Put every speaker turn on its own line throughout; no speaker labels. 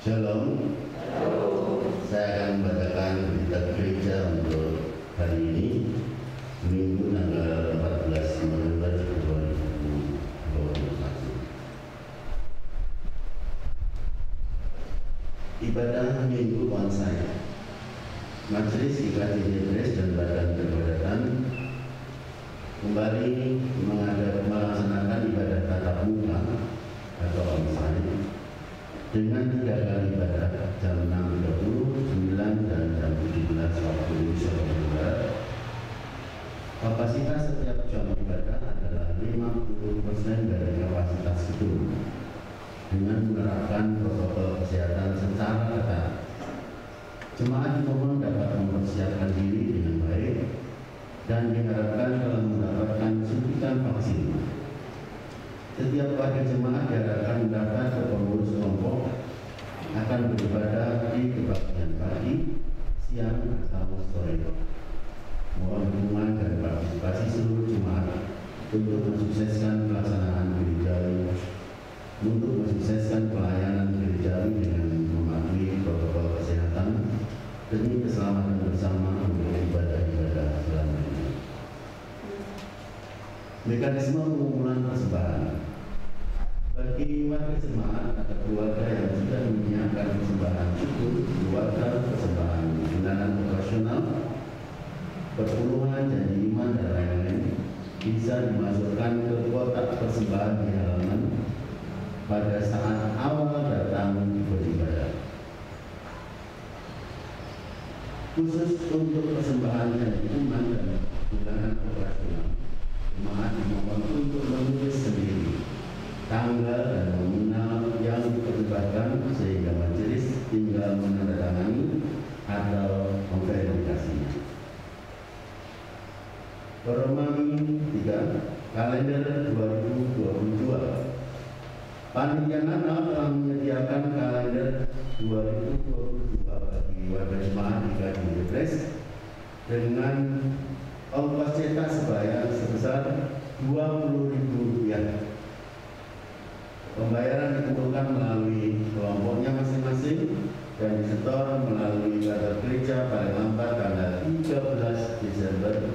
Shalom. Saya akan membacakan berita gereja untuk hari ini, Minggu tanggal 14 November 2021. Ibadah Minggu onsite. Majelis GKJ Jebres dan Badan Peribadatan kembali melaksanakan ibadah tatap muka atau onsite dengan 3 kali ibadah jam 6.30, 9 dan jam 17 waktu Indonesia Barat. Kapasitas setiap jam ibadah adalah 50% dari kapasitas gedung dengan menerapkan protokol kesehatan secara ketat. Jemaat dimohon dapat mempersiapkan diri dengan baik dan diharapkan telah mendapatkan suntikan vaksin. Setiap warga jemaat diharapkan mendaftar ke pengurus kelompok akan beribadah di kebaktian pagi, siang, atau sore. Mohon dukungan dan partisipasi seluruh jemaat untuk mensukseskan pelaksanaan gerejawi, untuk mensukseskan pelayanan gerejawi dengan mematuhi protokol kesehatan demi keselamatan bersama untuk ibadah-ibadah selanjutnya. Mekanisme pengumpulan persembahan. Bagi warga jemaat atau keluarga yang sudah menyiapkan persembahan syukur, keluarga, persembahan bulanan operasional, perpuluhan, janji iman, dan lain-lain bisa dimasukkan ke kotak persembahan di halaman pada saat awal datang beribadah. Khusus untuk persembahan janji iman dan bulanan operasional, jemaat dimohon untuk menulis sendiri tanggal dan nominal yang diperlibatkan sehingga majelis tinggal menandatangani atau memverifikasinya. Romawi 3, kalender 2022. Panitia Natal telah menyediakan kalender 2022 bagi warga jemaat GKJ Jebres dengan ongkos cetak sebesar Rp20.000. Pembayaran dikumpulkan melalui kelompoknya masing-masing dan disetor melalui kantor gereja paling lambat tanggal 13 Desember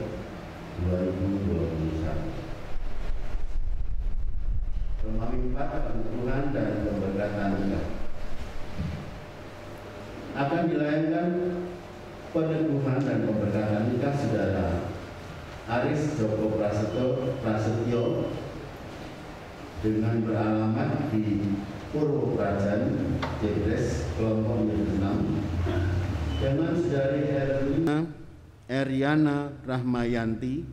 2021. Romawi 4, pengukuran dan pemberkatan nikah. Akan dilayangkan peneguhan dan pemberkatan nikah saudara Aris Joko Prasetyo dengan beralamat di Purwo Prajan, Jebres, kelompok 6, dengan saudari Eriana Rahmayanti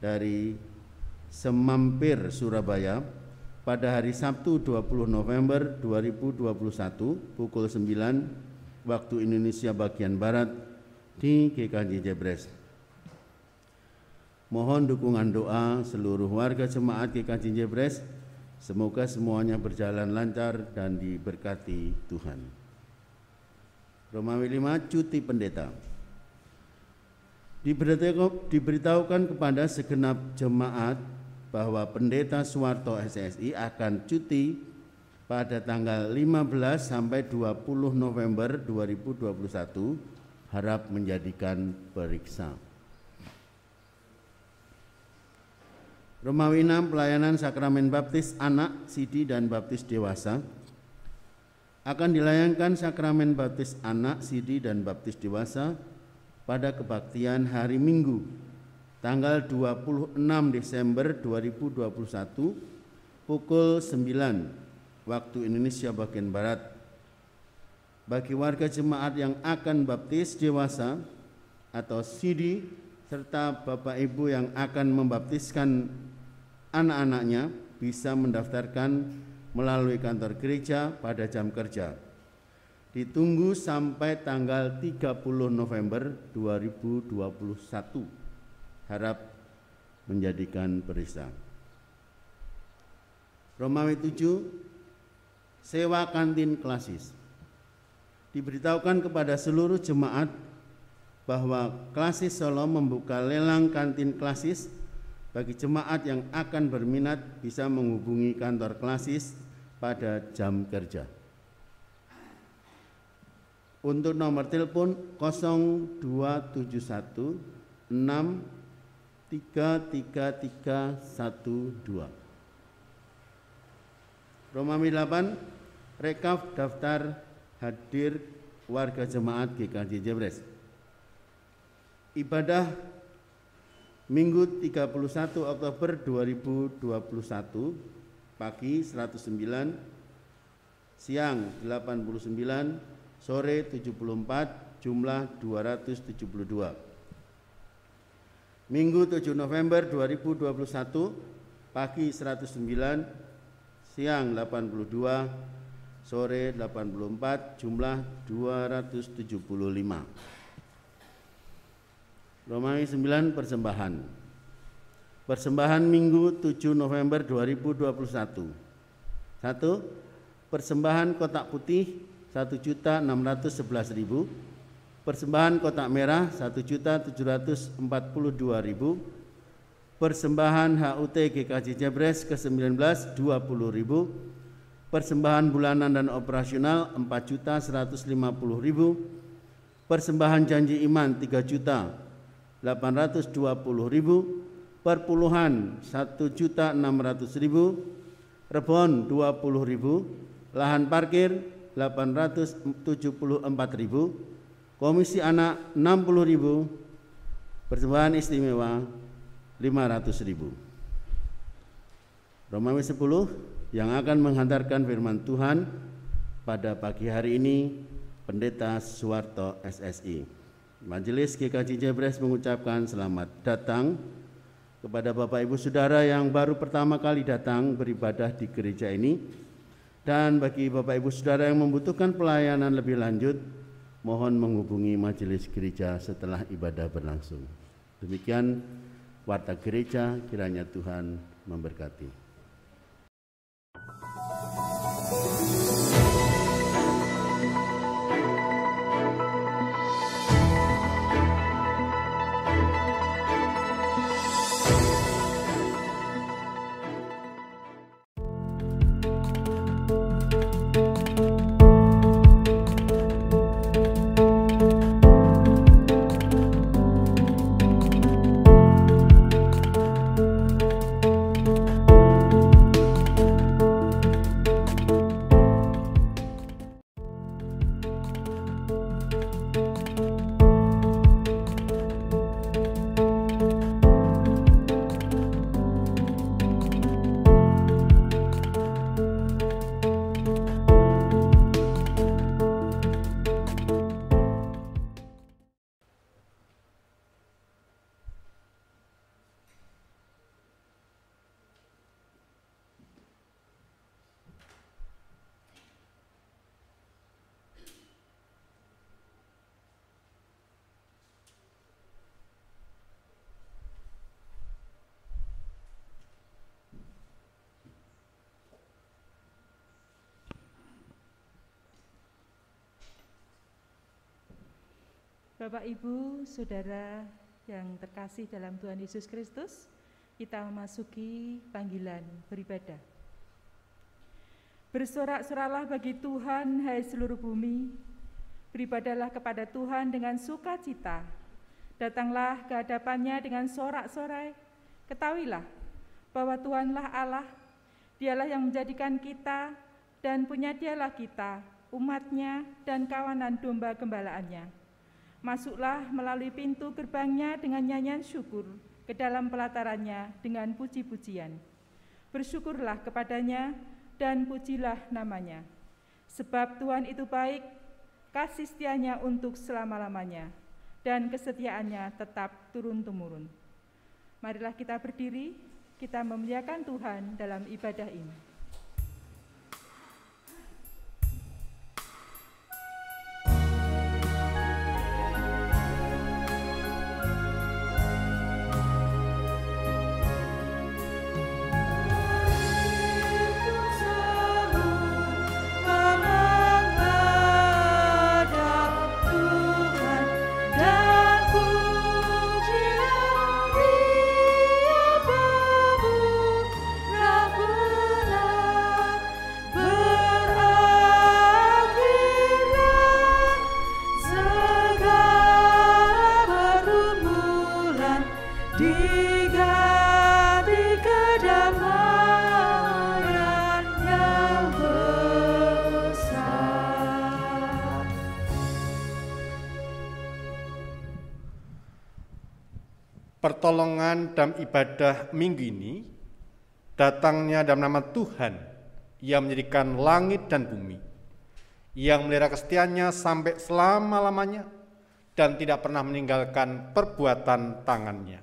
dari Semampir, Surabaya, pada hari Sabtu 20 November 2021 pukul 9 waktu Indonesia bagian Barat di GKJ Jebres. Mohon dukungan doa seluruh warga jemaat GKJ Jebres. Semoga semuanya berjalan lancar dan diberkati Tuhan. Romawi 5, cuti pendeta. Diberitahukan kepada segenap jemaat bahwa Pendeta Suwarto SSI akan cuti pada tanggal 15 sampai 20 November 2021, harap menjadikan periksa. Romawi 6, pelayanan sakramen baptis anak, sidi, dan baptis dewasa. Akan dilayangkan sakramen baptis anak, sidi, dan baptis dewasa pada kebaktian hari Minggu, tanggal 26 Desember 2021, pukul 9, waktu Indonesia bagian Barat. Bagi warga jemaat yang akan baptis dewasa atau sidi, serta Bapak Ibu yang akan membaptiskan anak-anaknya bisa mendaftarkan melalui kantor gereja pada jam kerja. Ditunggu sampai tanggal 30 November 2021. Harap menjadikan periksa. Romawi 7, sewa kantin klasis. Diberitahukan kepada seluruh jemaat bahwa Klasis Solo membuka lelang kantin klasis. Bagi jemaat yang akan berminat bisa menghubungi kantor klasis pada jam kerja. Untuk nomor telepon 0271 6333312. Romawi 8, rekap daftar hadir warga jemaat GKJ Jebres. Ibadah Minggu 31 Oktober 2021, pagi 109, siang 89, sore 74, jumlah 272. Minggu 7 November 2021, pagi 109, siang 82, sore 84, jumlah 275. Romawi 9, persembahan. Persembahan Minggu 7 November 2021. 1. Persembahan kotak putih 1.611.000, persembahan kotak merah 1.742.000, persembahan HUT GKJ Jebres ke-19 20.000, persembahan bulanan dan operasional 4.150.000, persembahan janji iman 3.820.000, perpuluhan 1.600.000, rebon 20.000, lahan parkir 874.000, komisi anak 60.000, persembahan istimewa 500.000. Romawi 10 yang akan menghantarkan firman Tuhan pada pagi hari ini, Pendeta Suwarto SSI. Majelis GKJ Jebres mengucapkan selamat datang kepada Bapak Ibu Saudara yang baru pertama kali datang beribadah di gereja ini. Dan bagi Bapak Ibu Saudara yang membutuhkan pelayanan lebih lanjut, mohon menghubungi majelis gereja setelah ibadah berlangsung. Demikian warta gereja, kiranya Tuhan memberkati.
Bapak, Ibu, Saudara yang terkasih dalam Tuhan Yesus Kristus, kita memasuki panggilan beribadah. Bersorak-soraklah bagi Tuhan, hai seluruh bumi. Beribadahlah kepada Tuhan dengan sukacita. Datanglah ke hadapannya dengan sorak-sorai. Ketahuilah bahwa Tuhanlah Allah, Dialah yang menjadikan kita dan punya Dialah kita, umat-Nya dan kawanan domba gembalaannya. Masuklah melalui pintu gerbangnya dengan nyanyian syukur, ke dalam pelatarannya dengan puji-pujian. Bersyukurlah kepadanya dan pujilah namanya. Sebab Tuhan itu baik, kasih setianya untuk selama-lamanya, dan kesetiaannya tetap turun-temurun. Marilah kita berdiri, kita memuliakan Tuhan dalam ibadah ini.
Rabbuna Pertolongan dalam ibadah minggu ini datangnya dalam nama Tuhan yang menjadikan langit dan bumi, yang memelihara kesetiaannya sampai selama-lamanya dan tidak pernah meninggalkan perbuatan tangannya.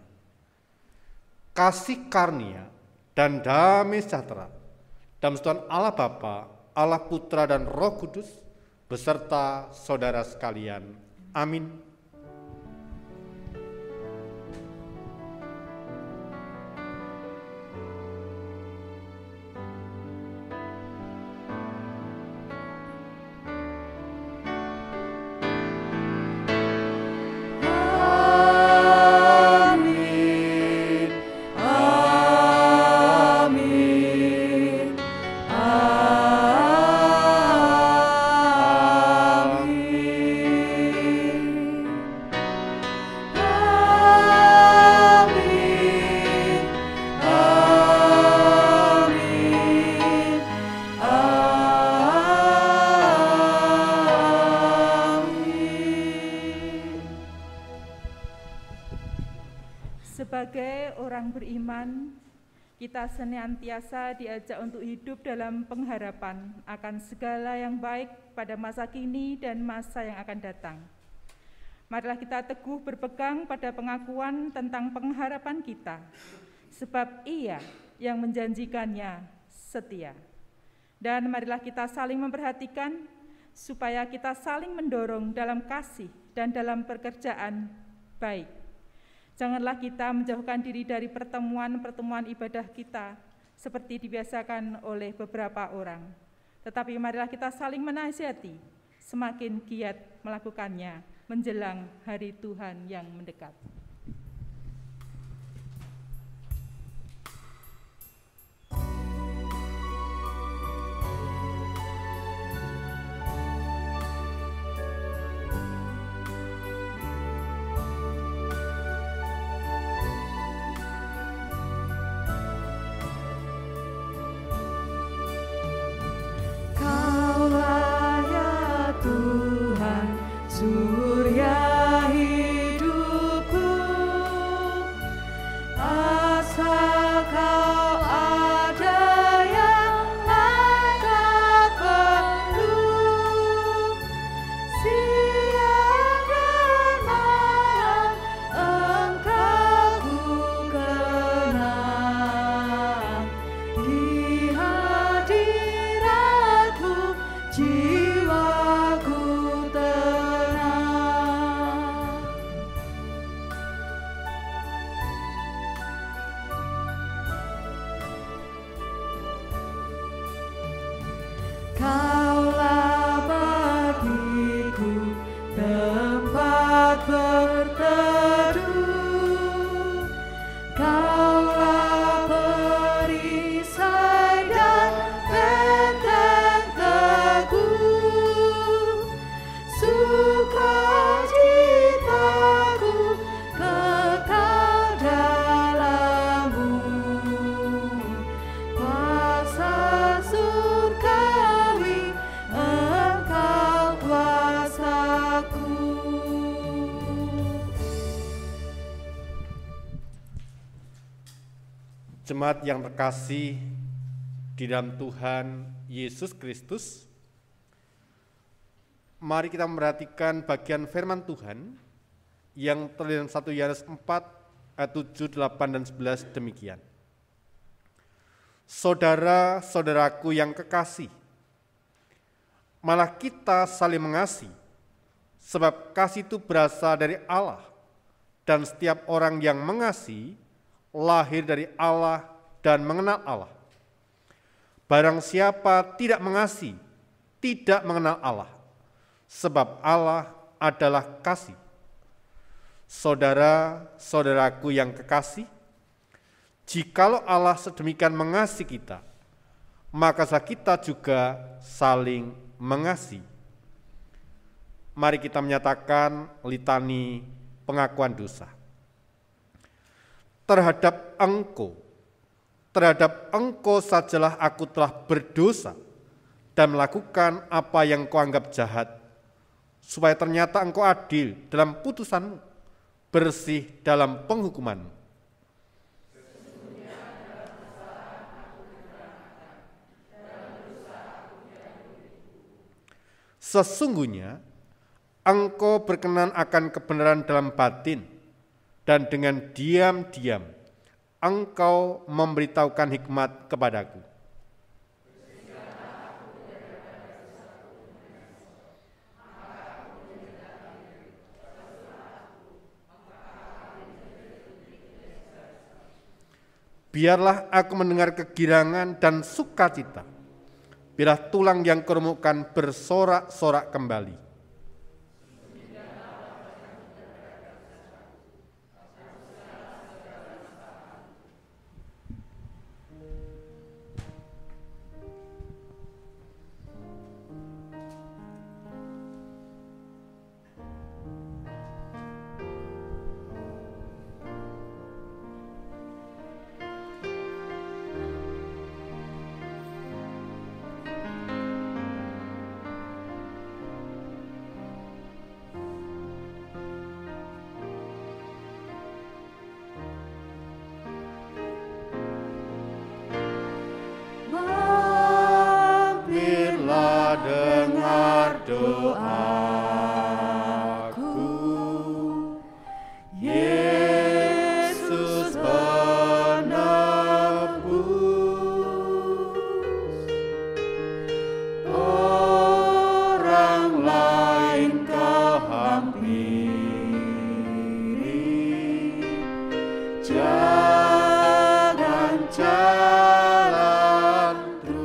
Kasih karunia dan damai sejahtera dalam Tuhan Allah Bapa, Allah Putra dan Roh Kudus beserta saudara sekalian. Amin.
Sebagai orang beriman, kita senantiasa diajak untuk hidup dalam pengharapan akan segala yang baik pada masa kini dan masa yang akan datang. Marilah kita teguh berpegang pada pengakuan tentang pengharapan kita, sebab Ia yang menjanjikannya setia. Dan marilah kita saling memperhatikan, supaya kita saling mendorong dalam kasih dan dalam pekerjaan baik. Janganlah kita menjauhkan diri dari pertemuan-pertemuan ibadah kita seperti dibiasakan oleh beberapa orang. Tetapi marilah kita saling menasihati, semakin giat melakukannya menjelang hari Tuhan yang mendekat.
Jemaat yang terkasih di dalam Tuhan Yesus Kristus, mari kita memperhatikan bagian firman Tuhan yang terdapat dalam 1 Yohanes 4 ayat 7, 8, dan 11 demikian. Saudara-saudaraku yang kekasih, malah kita saling mengasihi, sebab kasih itu berasal dari Allah, dan setiap orang yang mengasihi lahir dari Allah dan mengenal Allah. Barang siapa tidak mengasihi, tidak mengenal Allah, sebab Allah adalah kasih. Saudara-saudaraku yang kekasih, jikalau Allah sedemikian mengasihi kita, maka kita juga saling mengasihi. Mari kita menyatakan litani pengakuan dosa. Terhadap engkau sajalah aku telah berdosa dan melakukan apa yang kau anggap jahat, supaya ternyata engkau adil dalam putusanmu, bersih dalam penghukuman. Sesungguhnya engkau berkenan akan kebenaran dalam batin, dan dengan diam-diam engkau memberitahukan hikmat kepadaku. Biarlah aku mendengar kegirangan dan sukacita. Biarlah tulang yang kuremukkan bersorak-sorak kembali. Dengar doaku, Yesus penebus. Orang lain kau hampiri, jangan jalan terus.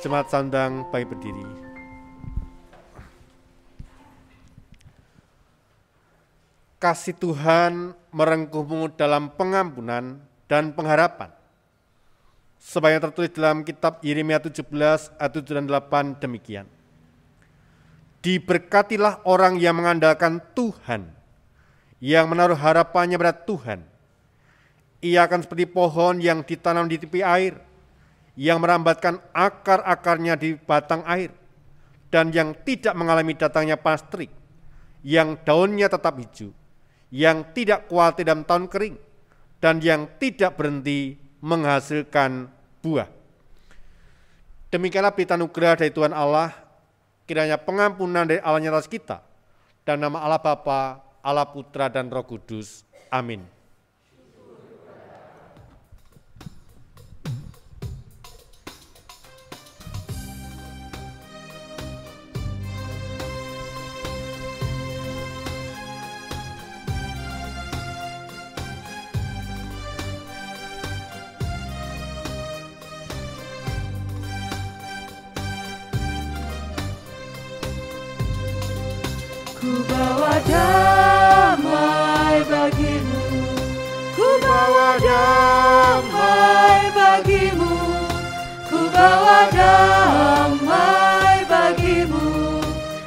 Jemaat sandang baik berdiri. Kasih Tuhan merengkuhmu dalam pengampunan dan pengharapan. Sebagaimana tertulis dalam kitab Yeremia 17 ayat 7 dan 8 demikian. Diberkatilah orang yang mengandalkan Tuhan, yang menaruh harapannya pada Tuhan. Ia akan seperti pohon yang ditanam di tepi air, yang merambatkan akar-akarnya di batang air, dan yang tidak mengalami datangnya panas terik, yang daunnya tetap hijau, yang tidak khawatir dalam tahun kering, dan yang tidak berhenti menghasilkan buah. Demikianlah berita anugerah dari Tuhan Allah, kiranya pengampunan dari Allah atas kita, dan nama Allah Bapa, Allah Putra, dan Roh Kudus. Amin.
Ku bawa damai bagimu, ku bawa damai bagimu, ku bawa damai bagimu,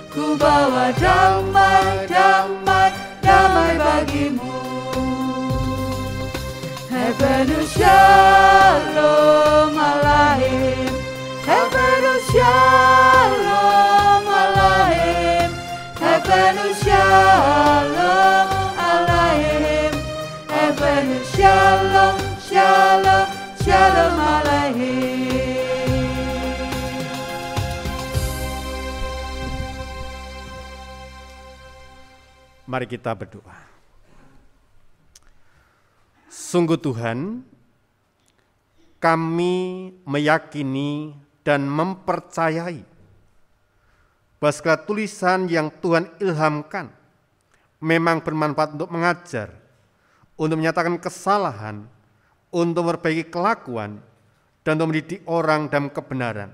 ku bawa damai, damai, damai bagimu. Hebenu shalom alaihim, hebenu shalom alaihim, hebenu shalom alaihim, hebenu shalom, shalom, shalom alaihim.
Mari kita berdoa. Sungguh Tuhan, kami meyakini dan mempercayai bahwa segala tulisan yang Tuhan ilhamkan memang bermanfaat untuk mengajar, untuk menyatakan kesalahan, untuk memperbaiki kelakuan, dan untuk mendidik orang dalam kebenaran.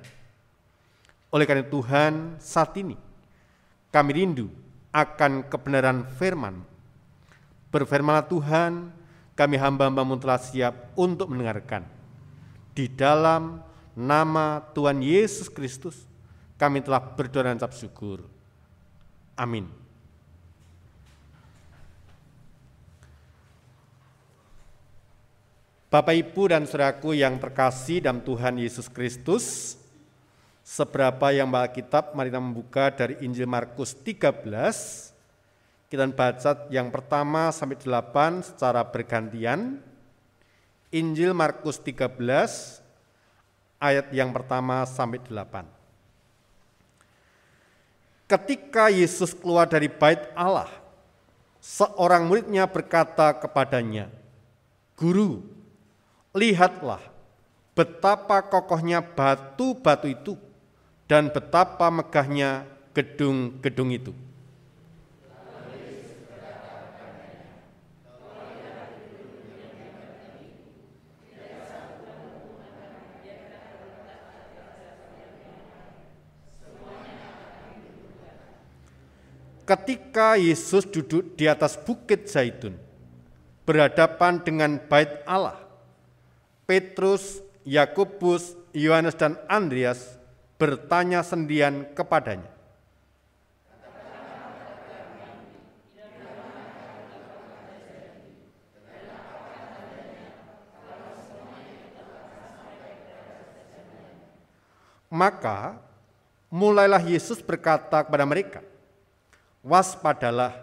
Oleh karena Tuhan, saat ini kami rindu akan kebenaran firman. Berfirmanlah Tuhan, kami hamba-hamba-Mu telah siap untuk mendengarkan. Di dalam nama Tuhan Yesus Kristus, kami telah berdoa dan ucap syukur. Amin. Bapak, Ibu, dan saudaraku yang terkasih dalam Tuhan Yesus Kristus, seberapa yang baca Alkitab, mari kita membuka dari Injil Markus 13. Kita baca yang pertama sampai 8 secara bergantian. Injil Markus 13 ayat yang pertama sampai 8. Ketika Yesus keluar dari bait Allah, seorang muridnya berkata kepadanya, "Guru, lihatlah betapa kokohnya batu-batu itu dan betapa megahnya gedung-gedung itu." Ketika Yesus duduk di atas bukit Zaitun, berhadapan dengan bait Allah, Petrus, Yakobus, Yohanes, dan Andreas bertanya sendirian kepadanya, maka mulailah Yesus berkata kepada mereka, "Waspadalah,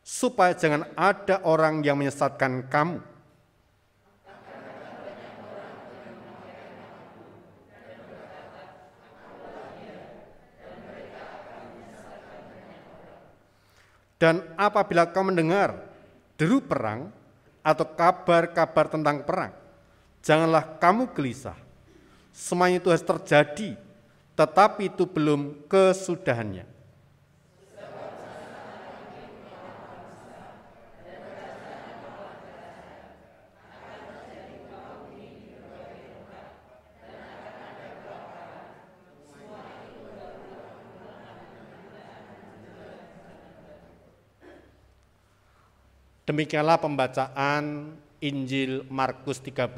supaya jangan ada orang yang menyesatkan kamu. Dan apabila kau mendengar deru perang atau kabar-kabar tentang perang, janganlah kamu gelisah. Semuanya itu harus terjadi, tetapi itu belum kesudahannya. Demikianlah pembacaan Injil Markus 13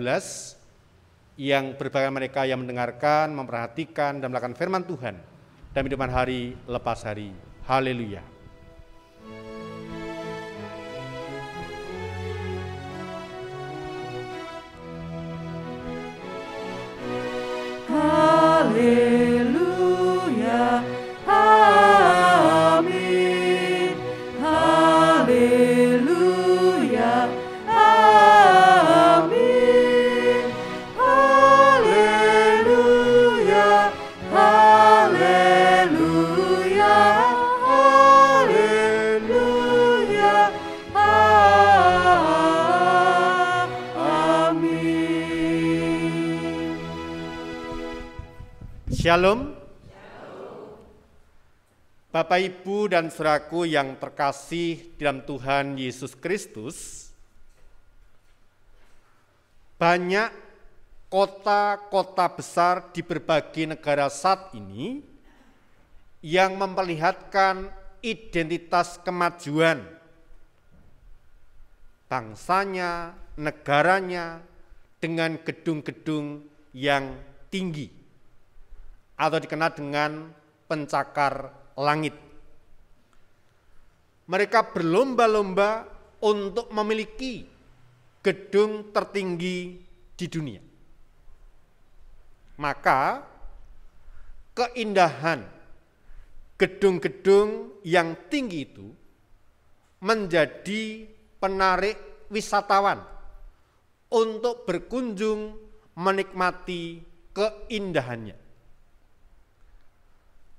yang berbahagia mereka yang mendengarkan, memperhatikan, dan melakukan firman Tuhan dalam kehidupan hari lepas hari. Haleluya.
Haleluya, amin. Haleluya, amin. Haleluya, haleluya, haleluya, amin.
Shalom. Bapak, Ibu, dan saudaraku yang terkasih dalam Tuhan Yesus Kristus, banyak kota-kota besar di berbagai negara saat ini yang memperlihatkan identitas kemajuan bangsanya, negaranya dengan gedung-gedung yang tinggi atau dikenal dengan pencakar langit. Mereka berlomba-lomba untuk memiliki gedung tertinggi di dunia. Maka keindahan gedung-gedung yang tinggi itu menjadi penarik wisatawan untuk berkunjung menikmati keindahannya.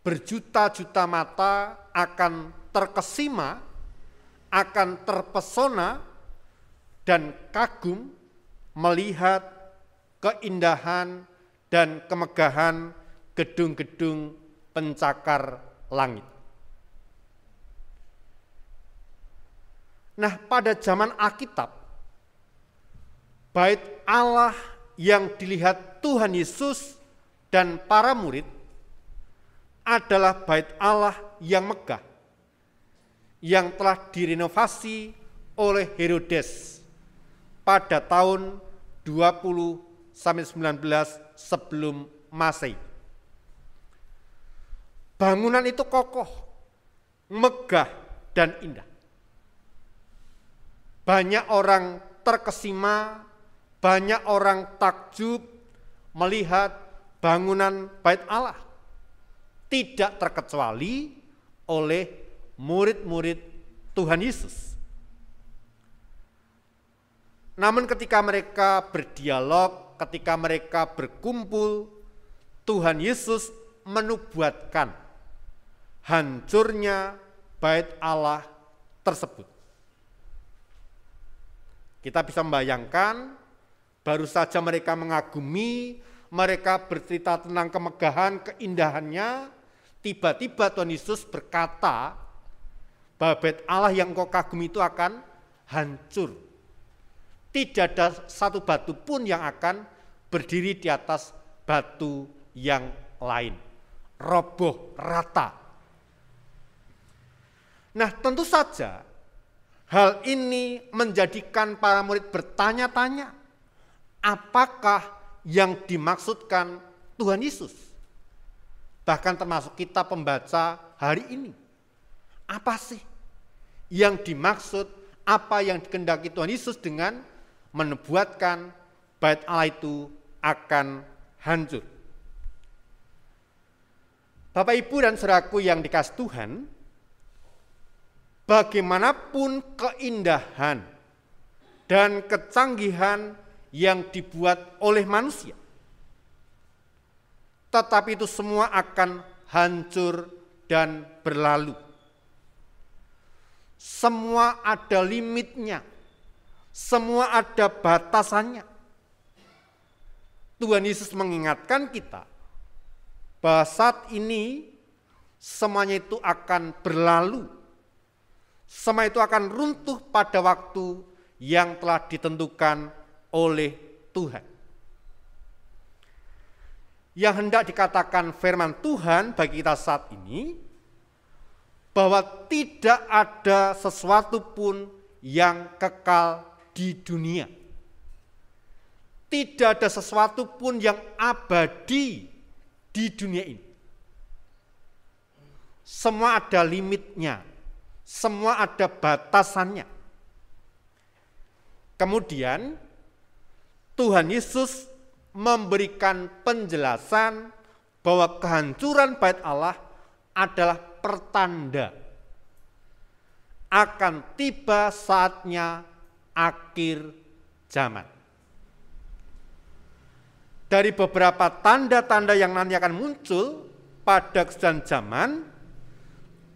Berjuta-juta mata akan terkesima, akan terpesona dan kagum melihat keindahan dan kemegahan gedung-gedung pencakar langit. Nah, pada zaman Alkitab, bait Allah yang dilihat Tuhan Yesus dan para murid adalah bait Allah yang megah, yang telah direnovasi oleh Herodes pada tahun 20-19 sebelum Masehi. Bangunan itu kokoh, megah, dan indah. Banyak orang terkesima, banyak orang takjub melihat bangunan bait Allah, tidak terkecuali oleh murid-murid Tuhan Yesus. Namun ketika mereka berdialog, ketika mereka berkumpul, Tuhan Yesus menubuatkan hancurnya bait Allah tersebut. Kita bisa membayangkan, baru saja mereka mengagumi, mereka bercerita tentang kemegahan, keindahannya, tiba-tiba Tuhan Yesus berkata bahwa bait Allah yang engkau kagumi itu akan hancur. Tidak ada satu batu pun yang akan berdiri di atas batu yang lain. Roboh rata. Nah, tentu saja hal ini menjadikan para murid bertanya-tanya, apakah yang dimaksudkan Tuhan Yesus? Bahkan termasuk kita pembaca hari ini. Apa sih yang dimaksud, apa yang dikehendaki Tuhan Yesus dengan menubuatkan bait Allah itu akan hancur? Bapak, Ibu, dan saudaraku yang dikasihi Tuhan, bagaimanapun keindahan dan kecanggihan yang dibuat oleh manusia, tetapi itu semua akan hancur dan berlalu. Semua ada limitnya, semua ada batasannya. Tuhan Yesus mengingatkan kita bahwa saat ini semuanya itu akan berlalu. Semua itu akan runtuh pada waktu yang telah ditentukan oleh Tuhan. Yang hendak dikatakan firman Tuhan bagi kita saat ini, bahwa tidak ada sesuatu pun yang kekal di dunia. Tidak ada sesuatu pun yang abadi di dunia ini. Semua ada limitnya, semua ada batasannya. Kemudian Tuhan Yesus memberikan penjelasan bahwa kehancuran bait Allah adalah pertanda akan tiba saatnya akhir zaman. Dari beberapa tanda-tanda yang nanti akan muncul pada kesudahan zaman,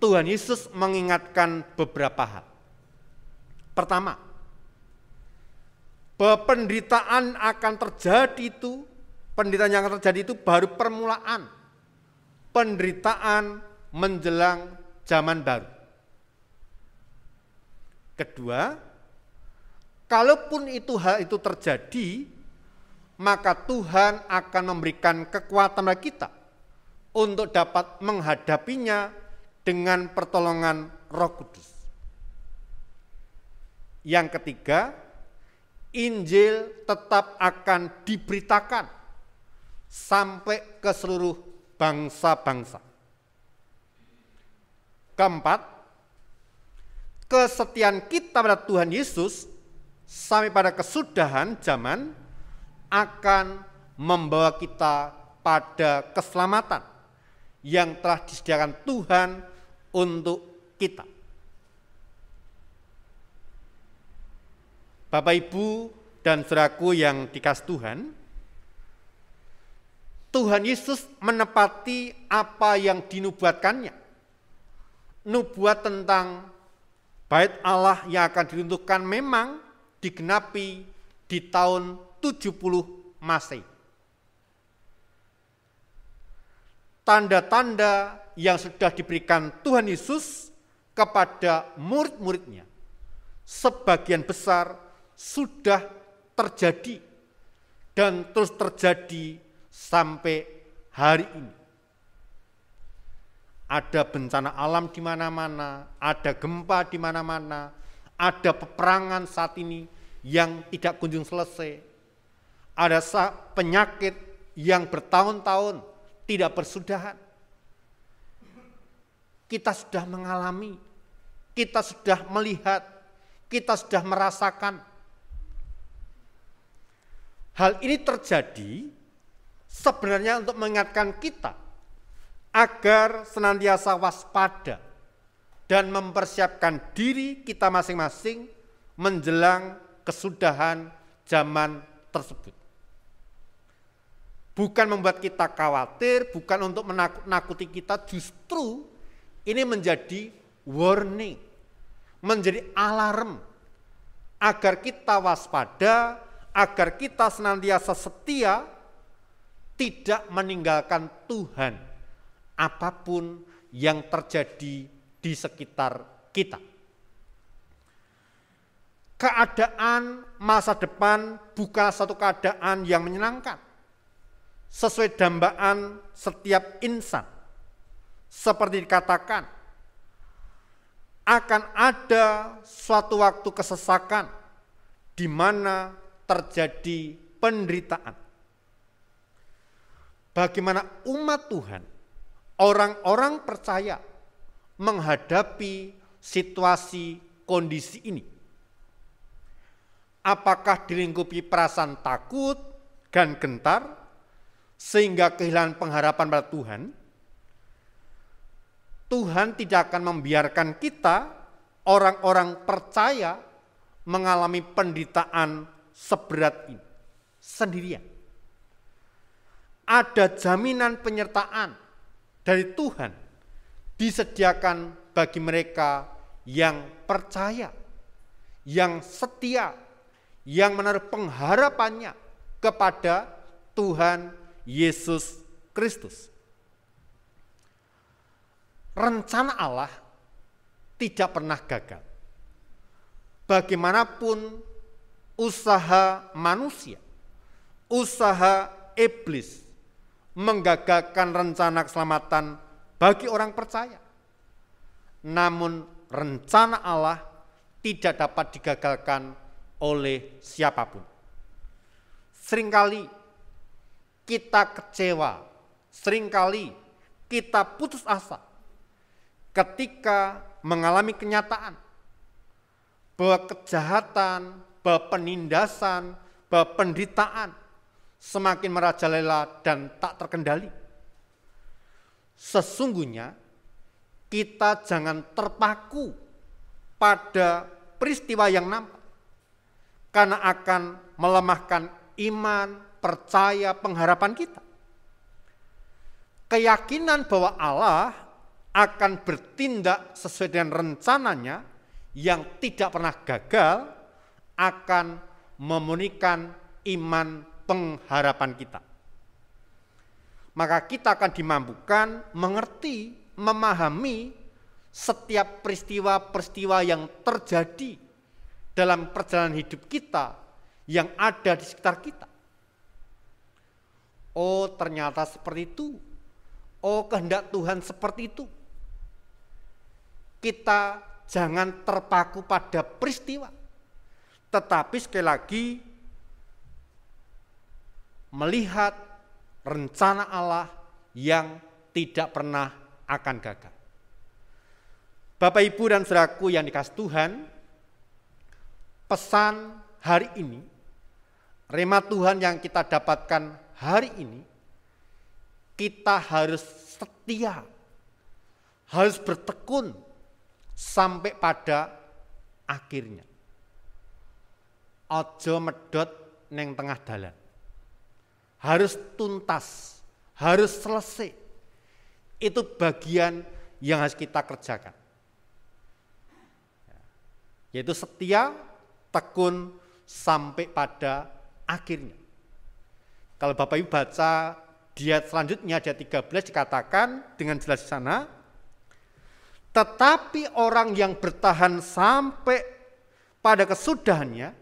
Tuhan Yesus mengingatkan beberapa hal. Pertama, bahwa penderitaan akan terjadi itu, penderitaan yang akan terjadi itu baru permulaan. Penderitaan menjelang zaman baru. Kedua, kalaupun hal itu terjadi, maka Tuhan akan memberikan kekuatan bagi kita untuk dapat menghadapinya dengan pertolongan Roh Kudus. Yang ketiga, Injil tetap akan diberitakan sampai ke seluruh bangsa-bangsa. Keempat, kesetiaan kita pada Tuhan Yesus sampai pada kesudahan zaman akan membawa kita pada keselamatan yang telah disediakan Tuhan untuk kita. Bapak, Ibu, dan saudaraku yang dikasihi Tuhan, Tuhan Yesus menepati apa yang dinubuatkannya. Nubuat tentang bait Allah yang akan diruntuhkan memang digenapi di tahun 70 Masehi. Tanda-tanda yang sudah diberikan Tuhan Yesus kepada murid-muridnya sebagian besar sudah terjadi dan terus terjadi sampai hari ini. Ada bencana alam di mana-mana, ada gempa di mana-mana, ada peperangan saat ini yang tidak kunjung selesai. Ada penyakit yang bertahun-tahun tidak bersudahan. Kita sudah mengalami, kita sudah melihat, kita sudah merasakan. Hal ini terjadi sebenarnya untuk mengingatkan kita agar senantiasa waspada dan mempersiapkan diri kita masing-masing menjelang kesudahan zaman tersebut. Bukan membuat kita khawatir, bukan untuk menakut-nakuti kita, justru ini menjadi warning, menjadi alarm agar kita waspada, agar kita senantiasa setia, tidak meninggalkan Tuhan apapun yang terjadi di sekitar kita. Keadaan masa depan bukanlah satu keadaan yang menyenangkan. Sesuai dambaan setiap insan, seperti dikatakan, akan ada suatu waktu kesesakan di mana terjadi penderitaan. Bagaimana umat Tuhan, orang-orang percaya menghadapi situasi kondisi ini? Apakah dilingkupi perasaan takut dan gentar sehingga kehilangan pengharapan pada Tuhan? Tuhan tidak akan membiarkan kita, orang-orang percaya, mengalami penderitaan seberat ini sendirian. Ada jaminan penyertaan dari Tuhan disediakan bagi mereka yang percaya, yang setia, yang menaruh pengharapannya kepada Tuhan Yesus Kristus. Rencana Allah tidak pernah gagal. Bagaimanapun usaha manusia, usaha iblis menggagalkan rencana keselamatan bagi orang percaya. Namun rencana Allah tidak dapat digagalkan oleh siapapun. Seringkali kita kecewa, seringkali kita putus asa ketika mengalami kenyataan bahwa kejahatan, bahwa penindasan, bahwa penderitaan semakin merajalela dan tak terkendali. Sesungguhnya kita jangan terpaku pada peristiwa yang nampak, karena akan melemahkan iman, percaya, pengharapan kita. Keyakinan bahwa Allah akan bertindak sesuai dengan rencananya yang tidak pernah gagal akan memurnikan iman pengharapan kita. Maka kita akan dimampukan mengerti, memahami setiap peristiwa-peristiwa yang terjadi dalam perjalanan hidup kita yang ada di sekitar kita. Oh, ternyata seperti itu. Oh, kehendak Tuhan seperti itu. Kita jangan terpaku pada peristiwa, tetapi sekali lagi melihat rencana Allah yang tidak pernah akan gagal. Bapak, Ibu, dan saudaraku yang dikasihi Tuhan, pesan hari ini, rema Tuhan yang kita dapatkan hari ini, kita harus setia, harus bertekun sampai pada akhirnya. Ojo medot neng tengah dalan. Harus tuntas, harus selesai. Itu bagian yang harus kita kerjakan. Yaitu setia, tekun sampai pada akhirnya. Kalau Bapak Ibu baca di ayat selanjutnya, di ayat 13 dikatakan dengan jelas di sana, tetapi orang yang bertahan sampai pada kesudahannya,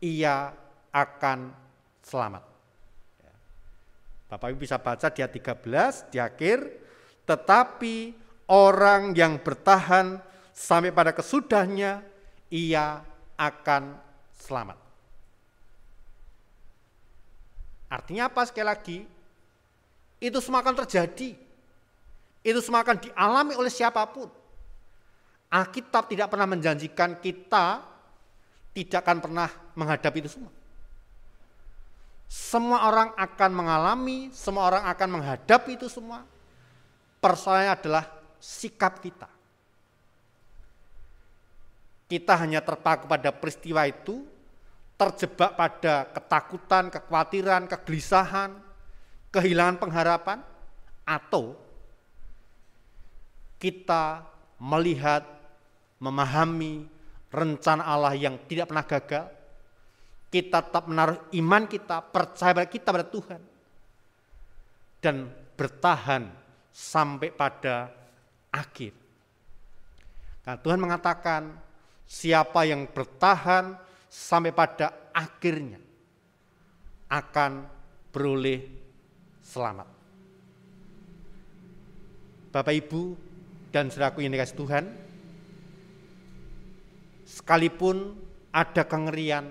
ia akan selamat. Bapak Ibu bisa baca di ayat 13 di akhir, tetapi orang yang bertahan sampai pada kesudahannya, ia akan selamat. Artinya apa sekali lagi? Itu semua akan terjadi. Itu semua akan dialami oleh siapapun. Alkitab tidak pernah menjanjikan kita tidak akan pernah menghadapi itu semua. Semua orang akan mengalami, semua orang akan menghadapi itu semua. Persoalannya adalah sikap kita. Kita hanya terpaku pada peristiwa itu, terjebak pada ketakutan, kekhawatiran, kegelisahan, kehilangan pengharapan, atau kita melihat, memahami rencana Allah yang tidak pernah gagal, kita tetap menaruh iman kita, percaya kita pada Tuhan, dan bertahan sampai pada akhir. Karena Tuhan mengatakan, siapa yang bertahan sampai pada akhirnya akan beroleh selamat. Bapak, Ibu, dan saudaraku yang dikasihi Tuhan, sekalipun ada kengerian,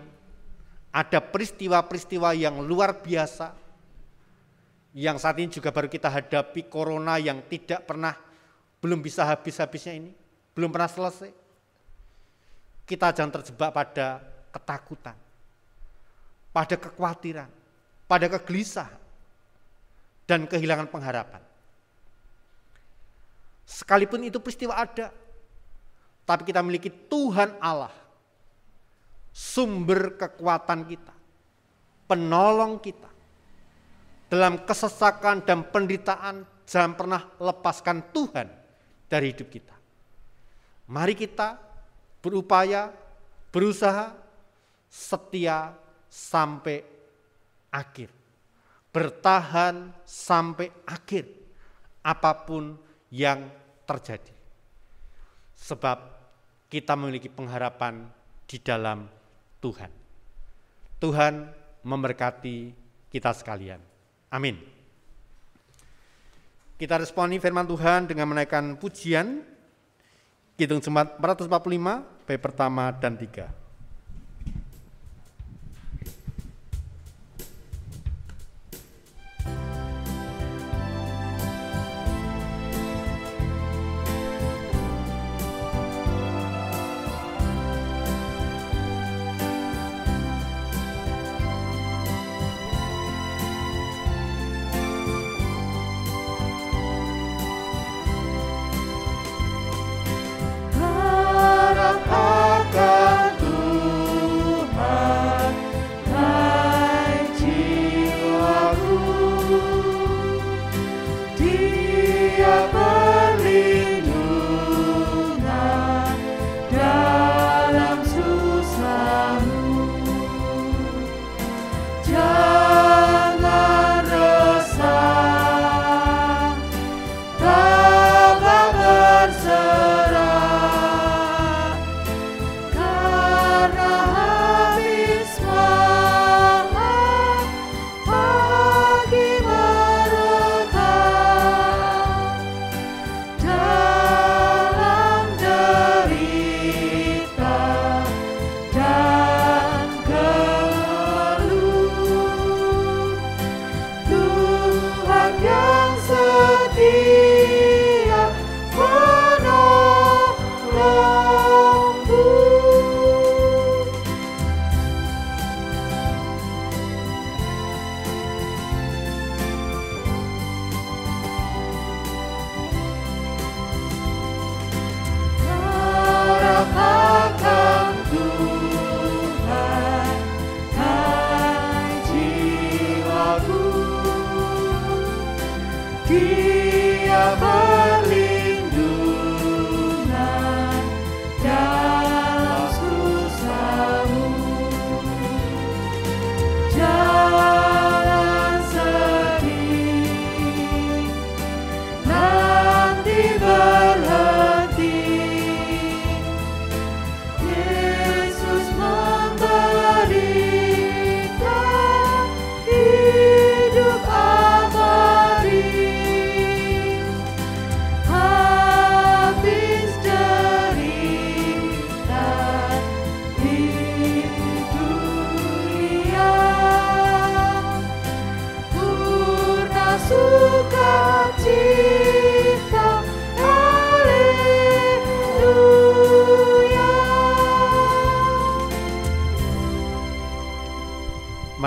ada peristiwa-peristiwa yang luar biasa, yang saat ini juga baru kita hadapi, corona yang tidak pernah, belum bisa habis-habisnya ini, belum pernah selesai. Kita jangan terjebak pada ketakutan, pada kekhawatiran, pada kegelisahan, dan kehilangan pengharapan. Sekalipun itu peristiwa ada, tapi kita memiliki Tuhan Allah, sumber kekuatan kita, penolong kita. Dalam kesesakan dan penderitaan, jangan pernah lepaskan Tuhan dari hidup kita. Mari kita berupaya, berusaha, setia sampai akhir. Bertahan sampai akhir, apapun yang terjadi. Sebab kita memiliki pengharapan di dalam Tuhan. Tuhan memberkati kita sekalian. Amin. Kita responi firman Tuhan dengan menaikkan pujian. Kidung Jemaat 445, bait pertama dan 3.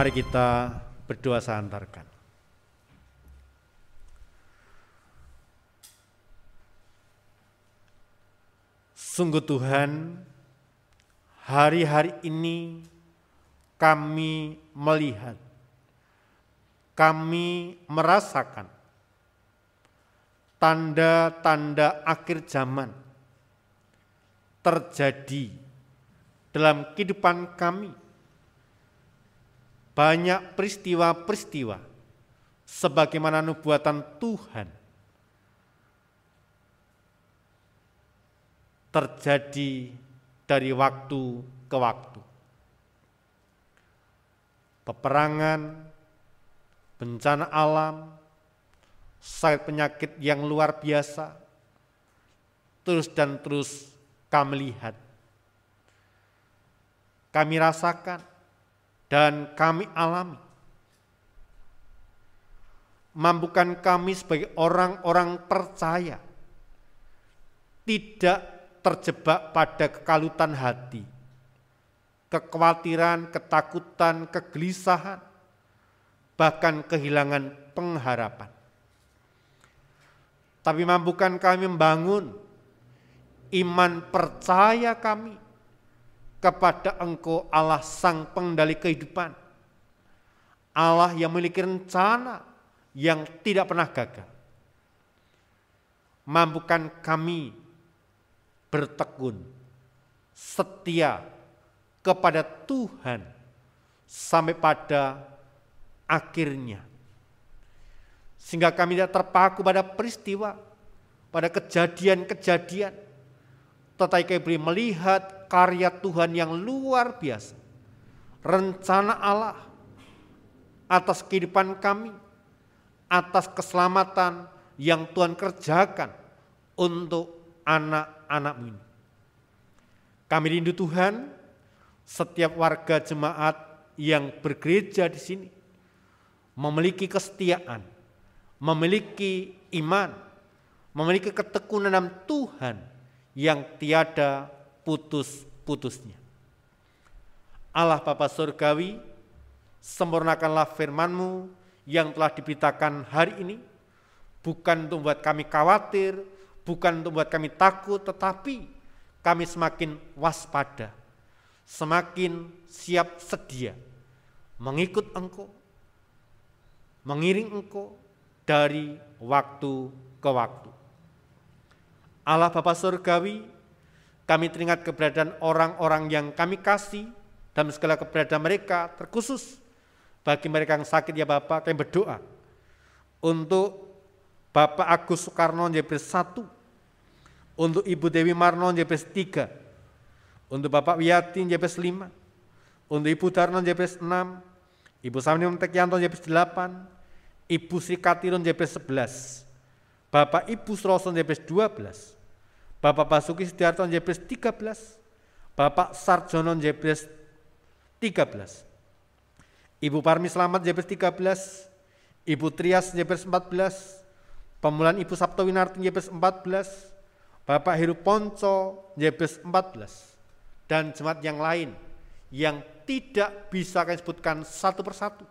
Mari kita berdoa seantarkan. Sungguh Tuhan, hari-hari ini kami melihat, kami merasakan tanda-tanda akhir zaman terjadi dalam kehidupan kami. Banyak peristiwa-peristiwa sebagaimana nubuatan Tuhan terjadi dari waktu ke waktu. Peperangan, bencana alam, sakit penyakit yang luar biasa, terus dan terus kami lihat, kami rasakan, dan kami alami. Mampukan kami sebagai orang-orang percaya tidak terjebak pada kekalutan hati, kekhawatiran, ketakutan, kegelisahan, bahkan kehilangan pengharapan. Tapi mampukan kami membangun iman percaya kami kepada Engkau Allah Sang Pengendali kehidupan, Allah yang memiliki rencana yang tidak pernah gagal. Mampukan kami bertekun, setia kepada Tuhan sampai pada akhirnya. Sehingga kami tidak terpaku pada peristiwa, pada kejadian-kejadian, tetapi kami melihat karya Tuhan yang luar biasa, rencana Allah atas kehidupan kami, atas keselamatan yang Tuhan kerjakan untuk anak-anak-Mu ini. Kami rindu Tuhan, setiap warga jemaat yang bergereja di sini memiliki kesetiaan, memiliki iman, memiliki ketekunan dalam Tuhan yang tiada putus-putusnya. Allah Bapa Surgawi, sempurnakanlah firman-Mu yang telah diberitakan hari ini, bukan untuk membuat kami khawatir, bukan untuk membuat kami takut, tetapi kami semakin waspada, semakin siap sedia mengikut Engkau, mengiring Engkau dari waktu ke waktu. Allah Bapa Surgawi, kami teringat keberadaan orang-orang yang kami kasih dalam segala keberadaan mereka, terkhusus bagi mereka yang sakit ya Bapa, kami berdoa untuk Bapak Agus Soekarno JPS 1, untuk Ibu Dewi Marno JPS 3, untuk Bapak Wiyati JPS 5, untuk Ibu Darno JPS 6, Ibu Samni Tekyanto JPS 8, Ibu Sri Katirun JPS 11, Bapak Ibu Suroso JPS 12, Bapak Basuki Setiarto JPS 13, Bapak Sarjono JPS 13, Ibu Parmi Slamet JPS 13, Ibu Trias JPS 14, Pemulihan Ibu Sabto Winarti JPS 14, Bapak Heru Ponco JPS 14, dan jemaat yang lain yang tidak bisa kami sebutkan satu persatu.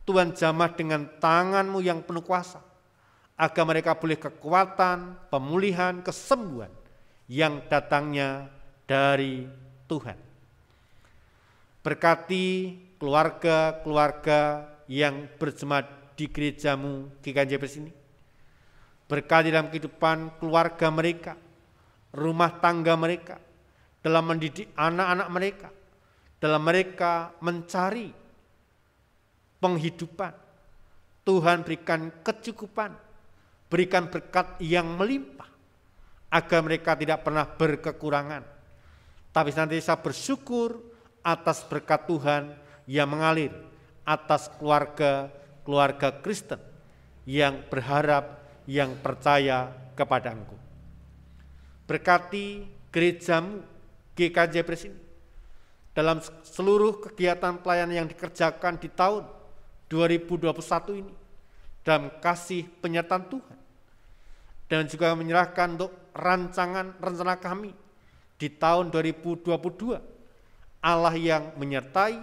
Tuhan jamah dengan tangan-Mu yang penuh kuasa, agar mereka boleh kekuatan, pemulihan, kesembuhan yang datangnya dari Tuhan. Berkati keluarga-keluarga yang berjemaat di gereja-Mu GKJ JPS ini. Berkati dalam kehidupan keluarga mereka, rumah tangga mereka, dalam mendidik anak-anak mereka, dalam mereka mencari penghidupan. Tuhan berikan kecukupan, berikan berkat yang melimpah, agar mereka tidak pernah berkekurangan, tapi senantiasa bersyukur atas berkat Tuhan yang mengalir atas keluarga Kristen yang berharap, yang percaya kepada Engkau. Berkati gereja-Mu GKJ JPS ini dalam seluruh kegiatan pelayanan yang dikerjakan di tahun 2021 ini, dalam kasih penyertaan Tuhan, dan juga menyerahkan untuk rancangan rencana kami di tahun 2022. Allah yang menyertai,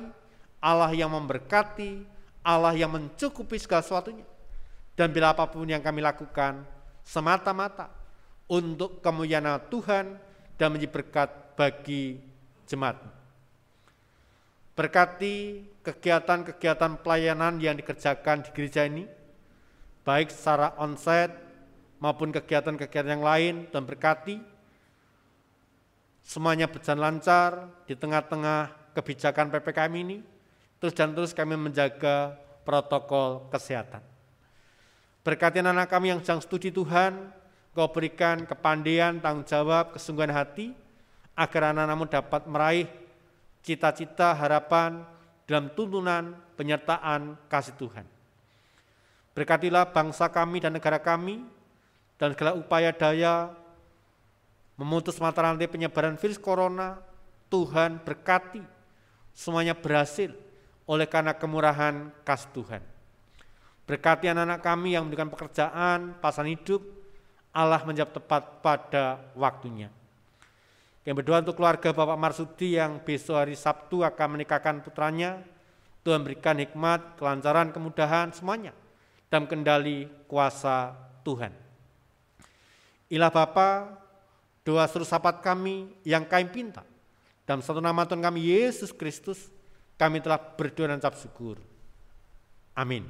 Allah yang memberkati, Allah yang mencukupi segala sesuatunya. Dan bila apapun yang kami lakukan semata-mata untuk kemuliaan Tuhan dan menjadi berkat bagi jemaat. Berkati kegiatan-kegiatan pelayanan yang dikerjakan di gereja ini, baik secara onsite maupun kegiatan-kegiatan yang lain, dan berkati semuanya berjalan lancar di tengah-tengah kebijakan PPKM ini. Terus kami menjaga protokol kesehatan. Berkati anak kami yang sedang studi Tuhan, Kau berikan kepandaian, tanggung jawab, kesungguhan hati, agar anak-anakmu dapat meraih cita-cita, harapan dalam tuntunan penyertaan kasih Tuhan. Berkatilah bangsa kami dan negara kami, dan segala upaya daya memutus mata rantai penyebaran virus corona. Tuhan berkati semuanya berhasil oleh karena kemurahan kasih Tuhan. Berkati anak-anak kami yang memberikan pekerjaan, pasangan hidup, Allah menjawab tepat pada waktunya. Yang berdoa untuk keluarga Bapak Marsudi yang besok hari Sabtu akan menikahkan putranya. Tuhan berikan hikmat, kelancaran, kemudahan semuanya dalam kendali kuasa Tuhan. Ilah Bapa, doa seluruh sahabat kami yang kami pinta, dalam satu nama Tuhan kami Yesus Kristus, kami telah berdoa dan ucap syukur. Amin.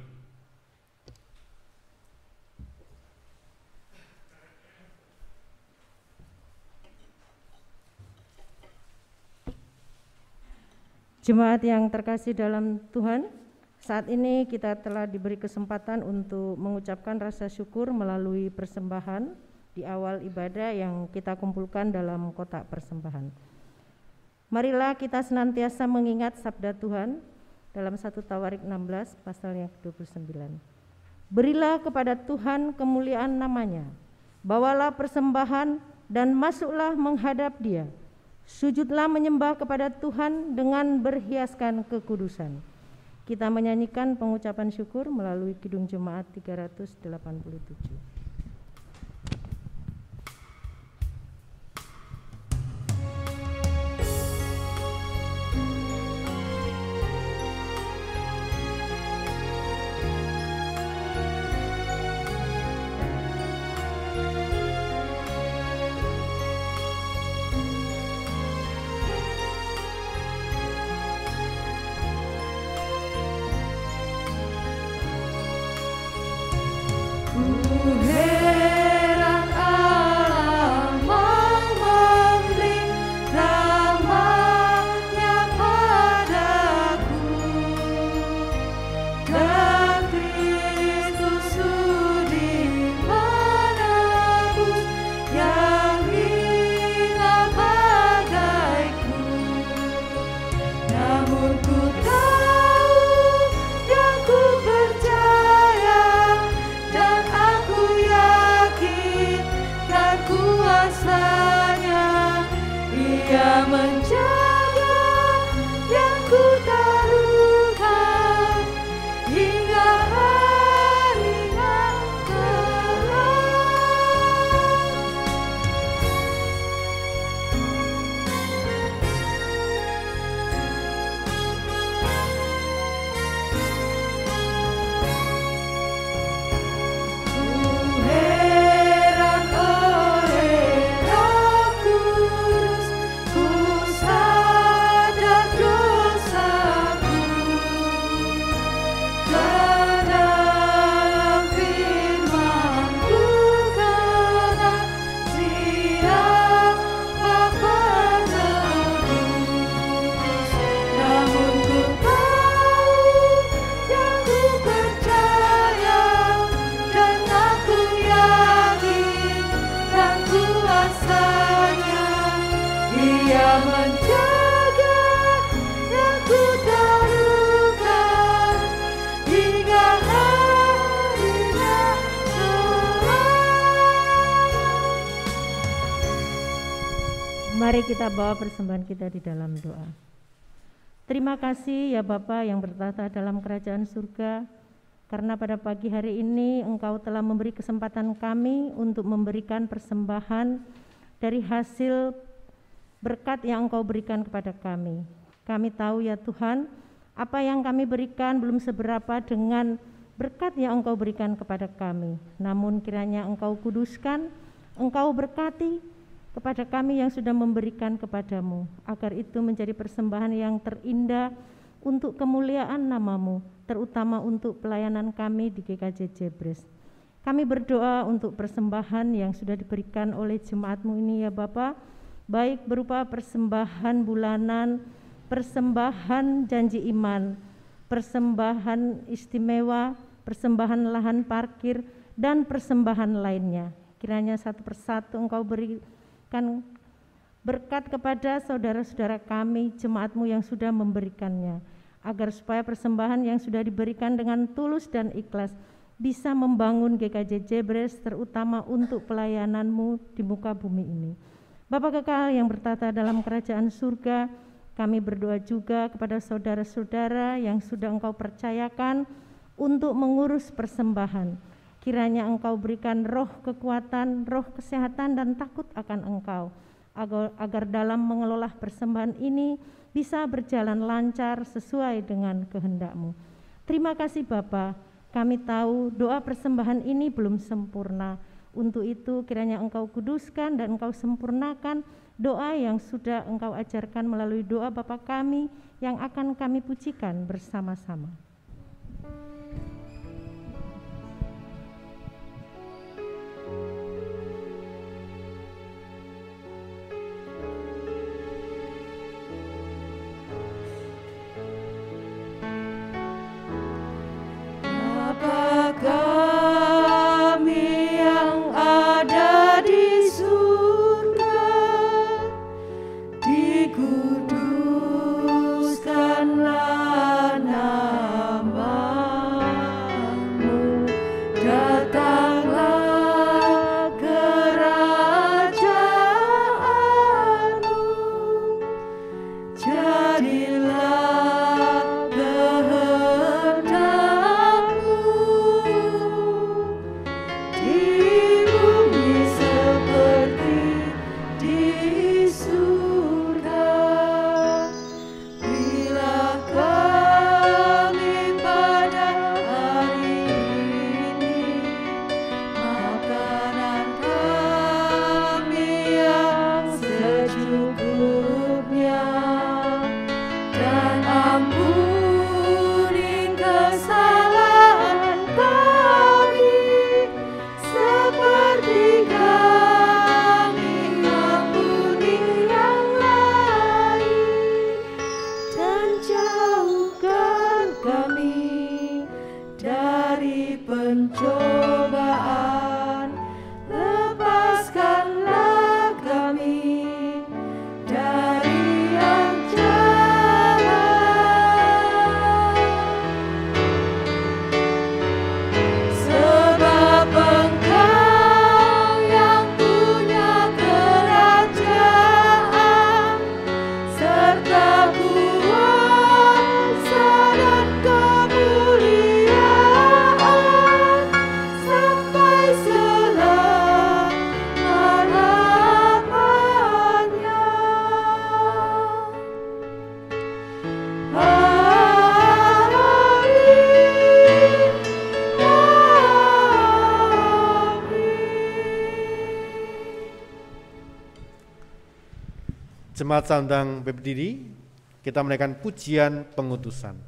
Jemaat yang terkasih dalam Tuhan, saat ini kita telah diberi kesempatan untuk mengucapkan rasa syukur melalui persembahan di awal ibadah yang kita kumpulkan dalam kotak persembahan. Marilah kita senantiasa mengingat sabda Tuhan dalam 1 Tawarik 16 pasal yang ke-29. Berilah kepada Tuhan kemuliaan namanya, bawalah persembahan dan masuklah menghadap Dia. Sujudlah menyembah kepada Tuhan dengan berhiaskan kekudusan. Kita menyanyikan pengucapan syukur melalui Kidung Jemaat 387. Mari kita bawa persembahan kita di dalam doa. Terima kasih ya Bapa yang bertata dalam kerajaan surga, karena pada pagi hari ini Engkau telah memberi kesempatan kami untuk memberikan persembahan dari hasil berkat yang Engkau berikan kepada kami. Kami tahu ya Tuhan, apa yang kami berikan belum seberapa dengan berkat yang Engkau berikan kepada kami. Namun kiranya Engkau kuduskan, Engkau berkati kepada kami yang sudah memberikan kepadamu, agar itu menjadi persembahan yang terindah untuk kemuliaan nama-Mu, terutama untuk pelayanan kami di GKJ Jebres. Kami berdoa untuk persembahan yang sudah diberikan oleh jemaat-Mu ini ya Bapa, baik berupa persembahan bulanan, persembahan janji iman, persembahan istimewa, persembahan lahan parkir, dan persembahan lainnya. Kiranya satu persatu Engkau berikan berkat kepada saudara-saudara kami, jemaat-Mu yang sudah memberikannya, agar supaya persembahan yang sudah diberikan dengan tulus dan ikhlas bisa membangun GKJ Jebres, terutama untuk pelayanan-Mu di muka bumi ini. Bapa kekal yang bertata dalam kerajaan surga, kami berdoa juga kepada saudara-saudara yang sudah Engkau percayakan untuk mengurus persembahan. Kiranya Engkau berikan roh kekuatan, roh kesehatan, dan takut akan Engkau, agar dalam mengelola persembahan ini bisa berjalan lancar sesuai dengan kehendak-Mu. Terima kasih Bapa, kami tahu doa persembahan ini belum sempurna. Untuk itu kiranya Engkau kuduskan dan Engkau sempurnakan doa yang sudah Engkau ajarkan melalui doa Bapa kami yang akan kami pujikan bersama-sama.
Dikuduskanlah nama
Jemaat saya undang berdiri, kita menaikkan pujian pengutusan.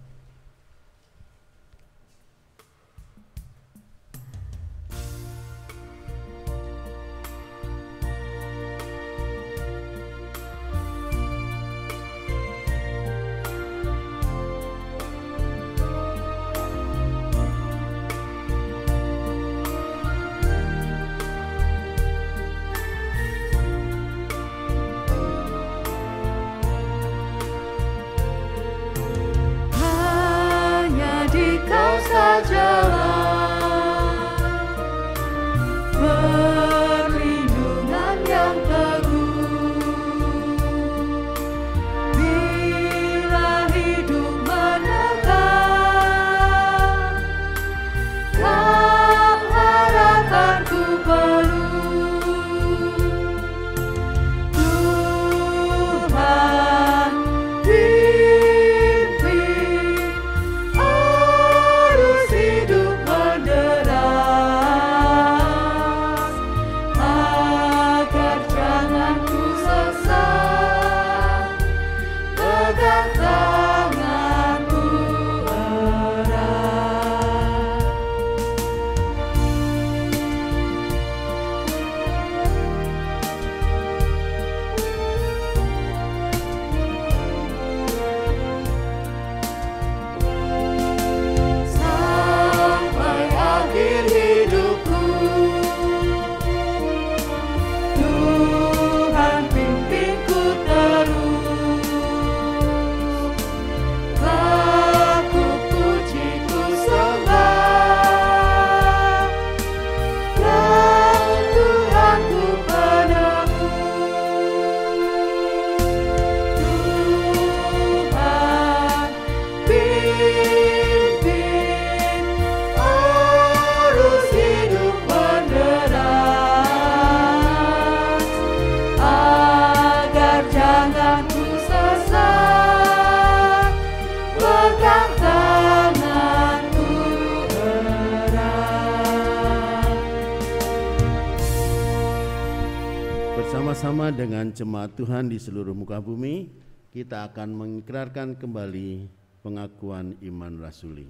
Bersama-sama dengan jemaat Tuhan di seluruh muka bumi, kita akan mengikrarkan kembali pengakuan iman rasuli.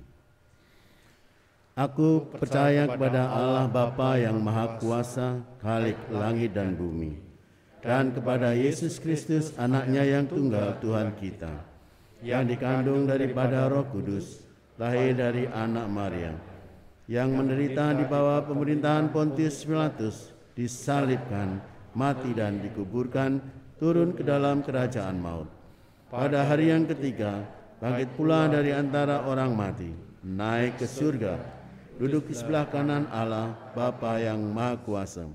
Aku percaya kepada Allah Bapa yang Maha Kuasa, Khalik langit dan bumi, dan kepada Yesus Kristus, anaknya yang tunggal Tuhan kita, yang dikandung daripada Roh Kudus, lahir dari anak Maria, yang menderita di bawah pemerintahan Pontius Pilatus, disalibkan, mati dan dikuburkan, turun ke dalam kerajaan maut. Pada hari yang ketiga, bangkit pula dari antara orang mati, naik ke surga, duduk di sebelah kanan Allah, Bapa yang Maha Kuasa,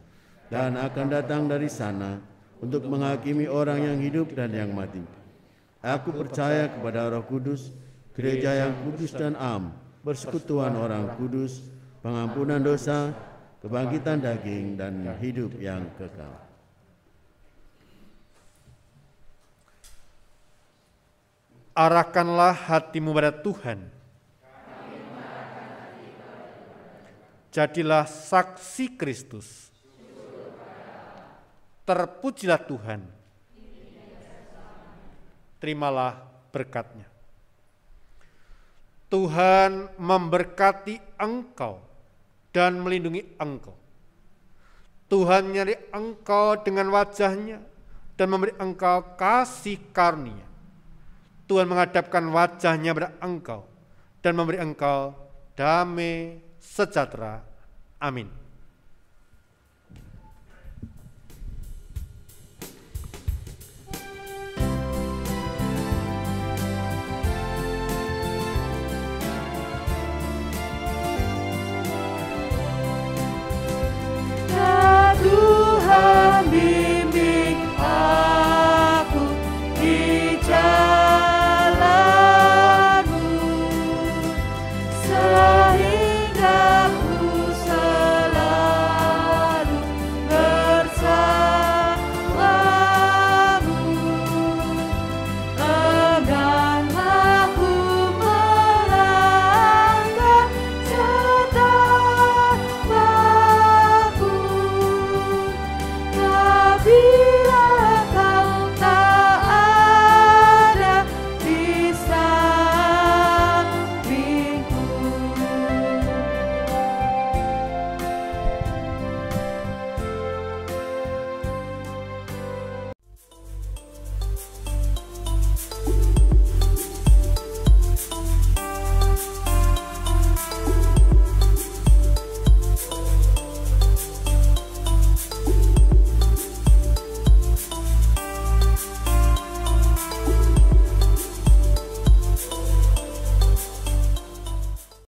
dan akan datang dari sana untuk menghakimi orang yang hidup dan yang mati. Aku percaya kepada Roh Kudus, gereja yang kudus dan am, persekutuan orang kudus, pengampunan dosa, kebangkitan daging, dan hidup yang kekal.
Arahkanlah hatimu pada Tuhan. Jadilah saksi Kristus. Terpujilah Tuhan. Terimalah berkat-Nya. Tuhan memberkati engkau dan melindungi engkau. Tuhan menyertai engkau dengan wajah-Nya dan memberi engkau kasih karunia. Tuhan menghadapkan wajah-Nya pada engkau dan memberi engkau damai sejahtera. Amin.